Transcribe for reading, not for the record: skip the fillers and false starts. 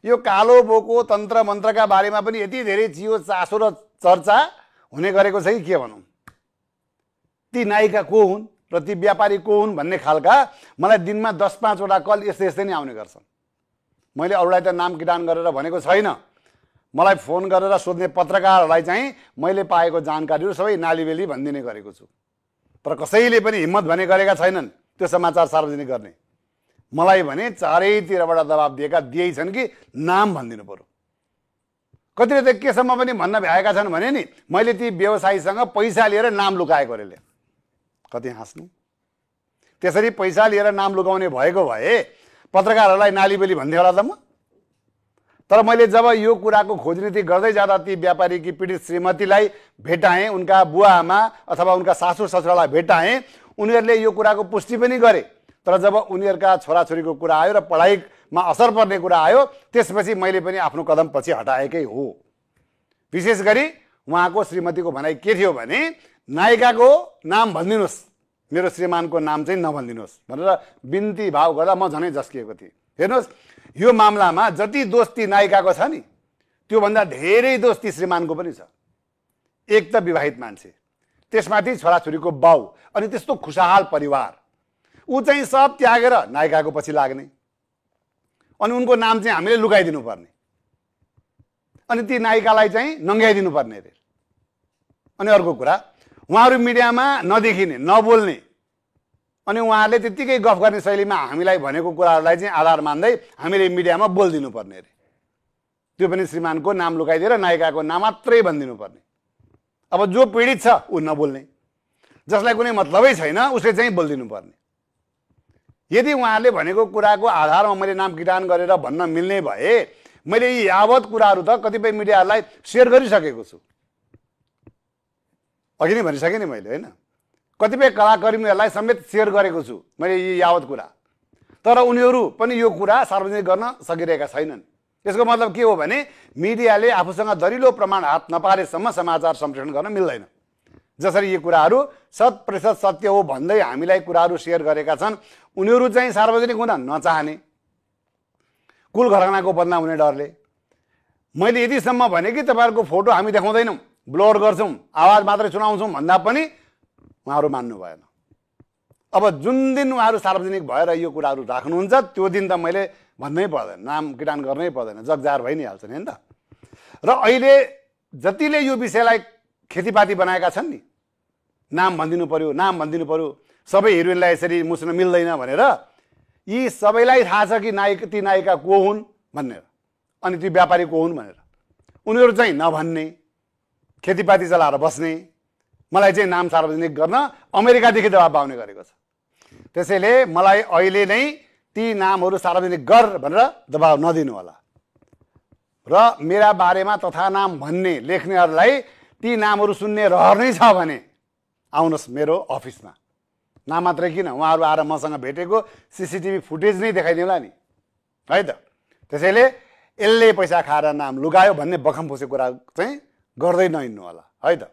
यो कालो बोको तन्त्र मन्त्रका बारेमा पनि यति धेरै चियो चासो र चर्चा हुने गरेको छ कि के भनौँ। ती नायिका को हुन् र ती व्यापारी को हुन् भन्ने खालका मलाई दिनमा 10-5 वटा कल यस्तै नै आउने गर्छन्। मैले अरूलाई त नाम किटान गरेर भनेको छैन। मलाई फोन गरेर सोध्ने पत्रकारहरूलाई चाहिँ मैले पाएको जानकारीहरू सबै नालीबेली भनिदिने गरेको छु। तर कसैले पनि हिम्मत भने गरेका छैनन् त्यो समाचार सार्वजनिक गर्ने। मलाई भने चारैतिरबाट दबाब दिएकै छन् कि नाम भनिदिनु पर्यो। कतिले त केसम्म पनि भन्न भ्याएका छन् भने नि मैले ती व्यवसायीसँग पैसा लिएर नाम लुकाएको अरे। कति हाँस्नु। त्यसरी पैसा लिएर नाम लुकाउने भएको भए पत्रकारहरूलाई नालीबेली भन्थ्यो होला त म। तर मैले जब यो कुराको खोजनीति गर्दै जाँदा ती व्यापारीकी पीडित श्रीमतीलाई भेटाएँ, उनका बुवा आमा अथवा उनका सासू ससुरालाई भेटाएँ, उनीहरूले यो कुराको पुष्टि पनि गरे। तर जब उनीहरूका छोराछोरीको कुरा आयो र पढाइमा असर पर्ने कुरा आयो त्यसपछि मैले पनि आफ्नो कदम पछि हटाएकै हो। विशेष गरी उहाँको श्रीमतीको भनाइ के थियो भने नायिकाको नाम भनिदिनुहोस्, मेरो श्रीमानको नाम चाहिँ नभनिदिनुहोस् भनेर बिन्ती भाव गर्दा म झनै झस्किएको थिएँ। हेर्नुहोस्, यो मामलामा जति दोष ती नायिकाको छ नि त्योभन्दा धेरै दोष ती श्रीमानको पनि छ। एक त विवाहित मान्छे, त्यसमाथि छोराछोरीको बाउ, अनि त्यस्तो खुशहाल परिवार, ऊ चाहिँ सब त्यागेर नायिकाको पछि लाग्ने, अनि उनको नाम चाहिँ हामीले लुकाइदिनु पर्ने, अनि ती नायिकालाई चाहिँ नङ्ग्याइदिनु पर्ने रे। अनि अर्को कुरा, उहाँहरू मिडियामा नदेखिने, नबोल्ने, अनि उहाँहरूले त्यतिकै गफ गर्ने शैलीमा हामीलाई भनेको कुराहरूलाई चाहिँ आधार मान्दै हामीले मिडियामा बोलिदिनु पर्ने रे। त्यो पनि श्रीमानको नाम लुकाइदिएर नायिकाको नाम मात्रै भनिदिनु पर्ने। अब जो पीडित छ ऊ नबोल्ने, जसलाई कुनै मतलबै छैन उसले चाहिँ बोलिदिनु पर्ने। यदि उहाँहरूले भनेको कुराको आधारमा मैले नाम किटान गरेर भन्न मिल्ने भए मैले यी यावत कुराहरू त कतिपय मिडियाहरूलाई सेयर गरिसकेको छु। अघि नै भनिसकेँ नि मैले, होइन? कतिपय कलाकर्मीहरूलाई समेत सेयर गरेको छु मैले यी यावत कुरा। तर उनीहरू पनि यो कुरा सार्वजनिक गर्न सकिरहेका छैनन्। यसको मतलब के हो भने मिडियाले आफूसँग दरिलो प्रमाण हात नपारेसम्म समाचार सम्प्रेषण गर्न मिल्दैन। जसरी यी कुराहरू 100% सत्य हो भन्दै हामीलाई कुराहरू सेयर गरेका छन्, उनीहरू चाहिँ सार्वजनिक हुन नचाहने, कुल घरानाको बदनाम हुने डरले। मैले यतिसम्म भने कि तपाईँहरूको फोटो हामी देखाउँदैनौँ, ब्लर गर्छौँ, आवाज मात्रै सुनाउँछौँ भन्दा पनि उहाँहरू मान्नु भएन। अब जुन दिन उहाँहरू सार्वजनिक भएर यो कुराहरू राख्नुहुन्छ त्यो दिन त मैले भन्नै पर्दैन, नाम किटान गर्नै पर्दैन, जगजार भइ नै हाल्छ नि त। र अहिले जतिले यो विषयलाई खेतीपाती बनाएका छन् नि, नाम भनिदिनु पर्यो, नाम भनिदिनु पर्यो, सबै हिरोइनलाई यसरी मुस्न मिल्दैन भनेर, यी सबैलाई थाहा छ कि ती नायिका को हुन् भनेर, अनि ती व्यापारी को हुन् भनेर। उनीहरू चाहिँ नभन्ने, खेतीपाती चलाएर बस्ने, मलाई चाहिँ नाम सार्वजनिक गर्न अमेरिकादेखि दबाब पाउने गरेको छ। त्यसैले मलाई अहिले नै ती नामहरू सार्वजनिक गर भनेर दबाब नदिनु होला। र मेरा बारेमा तथा नाम भन्ने लेख्नेहरूलाई ती नामहरू सुन्ने रहर नै छ भने आउनुहोस् मेरो अफिसमा। नाम मात्रै किन, उहाँहरू आएर मसँग भेटेको CCTV फुटेज नै देखाइदिउँला नि, है त। त्यसैले यसले पैसा खाएर नाम लुगायो भन्ने बखम फुसे कुरा चाहिँ गर्दै नहिँड्नु होला, है त।